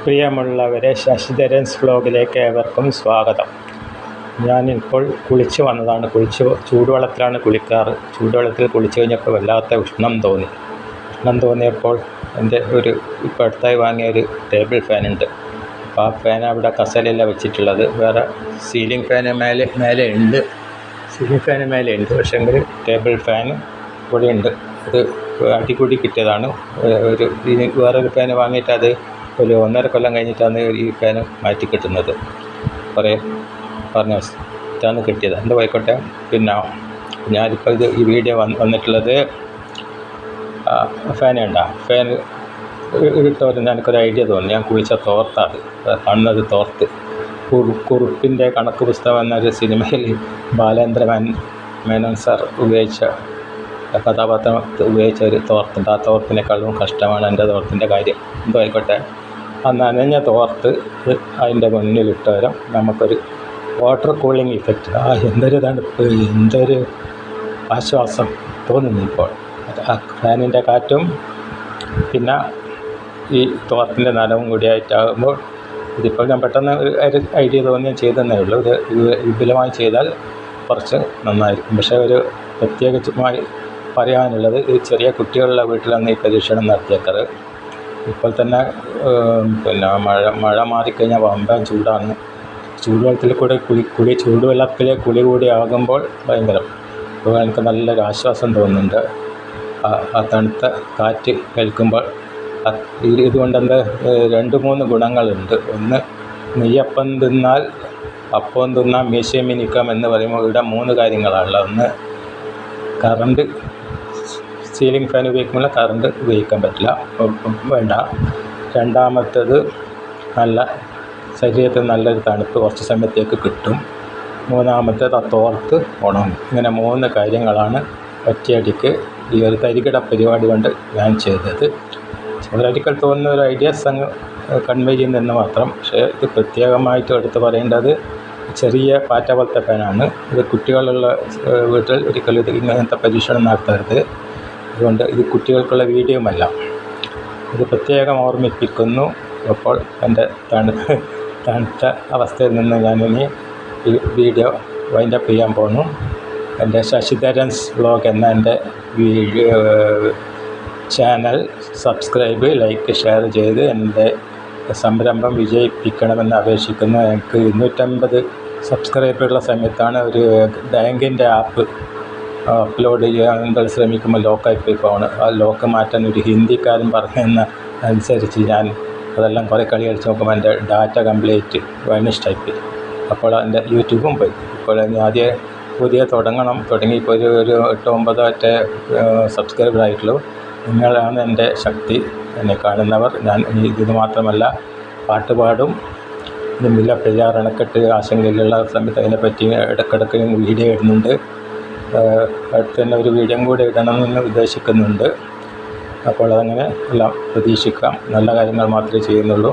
പ്രിയമുള്ളവരെ, ശശിധരൻസ് വ്ലോഗിലേക്ക് ഏവർക്കും സ്വാഗതം. ഞാനിപ്പോൾ കുളിച്ച് വന്നതാണ്. ചൂടുവെള്ളത്തിലാണ് കുളിക്കാറ്. ചൂടുവെള്ളത്തിൽ കുളിച്ച് കഴിഞ്ഞപ്പോൾ വല്ലാത്ത ഉഷ്ണം തോന്നിയപ്പോൾ എൻ്റെ ഇപ്പോൾ അടുത്തായി വാങ്ങിയ ഒരു ടേബിൾ ഫാനുണ്ട്. അപ്പോൾ ആ ഫാൻ അവിടെ കസേരയല്ല വെച്ചിട്ടുള്ളത്, വേറെ സീലിംഗ് ഫാന് മേലെ ഉണ്ട്. പക്ഷേങ്കിൽ ടേബിൾ ഫാൻ ഇവിടെ ഉണ്ട്. അത് അടികൂടി കിട്ടിയതാണ്. വേറൊരു ഫാൻ വാങ്ങിയിട്ട് അത് ഒരു 1.5 കൊല്ലം കഴിഞ്ഞിട്ടാണ് ഈ ഫാൻ മാറ്റി കിട്ടുന്നത്. കുറേ പറഞ്ഞ ഇതാണ് കിട്ടിയത്. എന്ത് പോയിക്കോട്ടെ. പിന്നെ ഞാനിപ്പോൾ ഈ വീഡിയോ വന്നിട്ടുള്ളത് ഫാൻ ഇട്ടവർ എനിക്കൊരു ഐഡിയ തോന്നി. ഞാൻ കുളിച്ച തോർത്താണ് കാണുന്നത്. തോർത്ത് കുറുപ്പിൻ്റെ കണക്ക് പുസ്തകം എന്നൊരു സിനിമയിൽ ബാലേന്ദ്ര മേനോൻ സാർ ഉപയോഗിച്ച കഥാപാത്രം ഉപയോഗിച്ച ഒരു തോർത്തുണ്ട്. ആ തോർത്തിനേക്കാളും കഷ്ടമാണ് എൻ്റെ തോർത്തിൻ്റെ കാര്യം. എന്തോ ആയിക്കോട്ടെ. ആ നനഞ്ഞ തോർത്ത് അതിൻ്റെ മുന്നിലിട്ടവരും നമുക്കൊരു വാട്ടർ കൂളിംഗ് ഇഫക്റ്റ്. എന്തൊരു തണുപ്പ്, എന്തൊരു ആശ്വാസം തോന്നുന്നു ഇപ്പോൾ. ആ ഫാനിൻ്റെ കാറ്റും പിന്നെ ഈ തോർത്തിൻ്റെ നനവും കൂടിയായിട്ടാകുമ്പോൾ ഇതിപ്പോൾ ഞാൻ പെട്ടെന്ന് ഒരു ഐഡിയ തോന്നി ചെയ്തതന്നേ ഉള്ളൂ. ഇത് വിപുലമായി ചെയ്താൽ കുറച്ച് നന്നായിരിക്കും. പക്ഷേ ഒരു പ്രത്യേകമായി പറയാനുള്ളത്, ഈ ചെറിയ കുട്ടികളുള്ള വീട്ടിലാണ് ഈ പരീക്ഷണം നടത്തിയേക്കത്. ഇപ്പോൾ തന്നെ പിന്നെ മഴ മാറിക്കഴിഞ്ഞാൽ വമ്പൻ ചൂടാണ്. ചൂടുവെള്ളത്തിൽ കൂടെ ചൂടുവെള്ളത്തിലെ കുളി കൂടി ആകുമ്പോൾ ഭയങ്കരം. അപ്പോൾ എനിക്ക് നല്ലൊരു ആശ്വാസം തോന്നുന്നുണ്ട് ആ തണുത്ത കാറ്റ് കേൾക്കുമ്പോൾ. ഇതുകൊണ്ട് എന്താ 2-3 ഗുണങ്ങളുണ്ട്. ഒന്ന്, നെയ്യപ്പം തിന്നാൽ അപ്പം തിന്നാൽ മീശയും മിനിക്കാം എന്ന് പറയുമ്പോൾ ഇവിടെ 3 കാര്യങ്ങളാണുള്ളത്. ഒന്ന്, കറണ്ട് സീലിംഗ് ഫാൻ ഉപയോഗിക്കുമ്പോൾ കറണ്ട് ഉപയോഗിക്കാൻ പറ്റില്ല, വേണ്ട. രണ്ടാമത്തേത്, നല്ല ശരീരത്തിൽ നല്ലൊരു തണുപ്പ് കുറച്ച് സമയത്തേക്ക് കിട്ടും. മൂന്നാമത്തേത്, ആ തോർത്ത് ഉണങ്ങും. ഇങ്ങനെ 3 കാര്യങ്ങളാണ് ഒറ്റയടിക്ക് ഈ ഒരു തരികിട പരിപാടി കൊണ്ട് ഞാൻ ചെയ്തത്. ഒരടിക്കൽ തോന്നുന്ന ഒരു ഐഡിയാസ് അങ്ങ് കൺവേ ചെയ്യുന്നതെന്ന് മാത്രം. പക്ഷേ ഇത് പ്രത്യേകമായിട്ട് എടുത്ത് പറയേണ്ടത് ചെറിയ പാറ്റ പോലത്തെ ഫാനാണ്. ഇത് കുട്ടികളുള്ള വീട്ടിൽ ഒരിക്കലും ഇത് ഇങ്ങനത്തെ പരീക്ഷണം നടത്തരുത്. അതുകൊണ്ട് ഇത് കുട്ടികൾക്കുള്ള വീഡിയോയുമല്ല. ഇത് പ്രത്യേകം ഓർമ്മിപ്പിക്കുന്നു. അപ്പോൾ എൻ്റെ തണുത്ത അവസ്ഥയിൽ നിന്ന് ഞാനിനി ഈ വീഡിയോ വൈൻഡപ്പ് ചെയ്യാൻ പോകുന്നു. എൻ്റെ ശശിധരൻസ് വ്ലോഗ് എന്ന എൻ്റെ ചാനൽ സബ്സ്ക്രൈബ്, ലൈക്ക്, ഷെയർ ചെയ്ത് എൻ്റെ സംരംഭം വിജയിപ്പിക്കണമെന്ന് അപേക്ഷിക്കുന്നു. എനിക്ക് 250 സബ്സ്ക്രൈബറുള്ള സമയത്താണ് ഒരു ബാങ്കിൻ്റെ ആപ്പ് അപ്ലോഡ് ചെയ്യാൻ ശ്രമിക്കുമ്പോൾ ലോക്കായി പോയി ഫോണ്. ആ ലോക്ക് മാറ്റാൻ ഒരു ഹിന്ദിക്കാരൻ പറഞ്ഞെന്ന അനുസരിച്ച് ഞാൻ അതെല്ലാം കുറേ കളി കളിച്ച് നോക്കുമ്പോൾ എൻ്റെ ഡാറ്റ കംപ്ലീറ്റ് വൈനിഷ്ടായിപ്പോയി. അപ്പോൾ എൻ്റെ യൂട്യൂബും പോയി. ഇപ്പോൾ പുതിയ തുടങ്ങിയപ്പോൾ ഒരു 8-9 സബ്സ്ക്രൈബർ ആയിട്ടുള്ളൂ. നിങ്ങളാണ് എൻ്റെ ശക്തി, എന്നെ കാണുന്നവർ. ഞാൻ ഇത് മാത്രമല്ല, പാട്ടുപാടും, മുല്ല പെരിയാർ അണക്കെട്ട് ആശങ്കയിലുള്ള സമയത്ത് അതിനെപ്പറ്റി ഇടയ്ക്കിടയ്ക്ക് വീഡിയോ ഇടുന്നുണ്ട്. അടുത്ത് തന്നെ ഒരു വീഡിയോ കൂടെ ഇടണമെന്ന് ഉദ്ദേശിക്കുന്നുണ്ട്. അപ്പോൾ അതങ്ങനെ എല്ലാം പ്രതീക്ഷിക്കാം. നല്ല കാര്യങ്ങൾ മാത്രമേ ചെയ്യുന്നുള്ളൂ.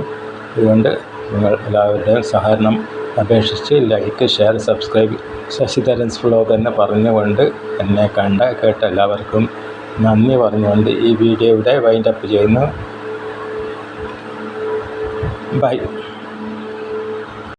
അതുകൊണ്ട് നിങ്ങൾ എല്ലാവരുടെയും സഹകരണം അപേക്ഷിച്ച് like, share, subscribe, Sasidharan's vlog എന്ന് പറഞ്ഞുകൊണ്ട് എന്നെ കേട്ട എല്ലാവർക്കും നന്ദി പറഞ്ഞുകൊണ്ട് ഈ വീഡിയോയുടെ വൈൻഡപ്പ് ചെയ്യുന്നു. ബൈ.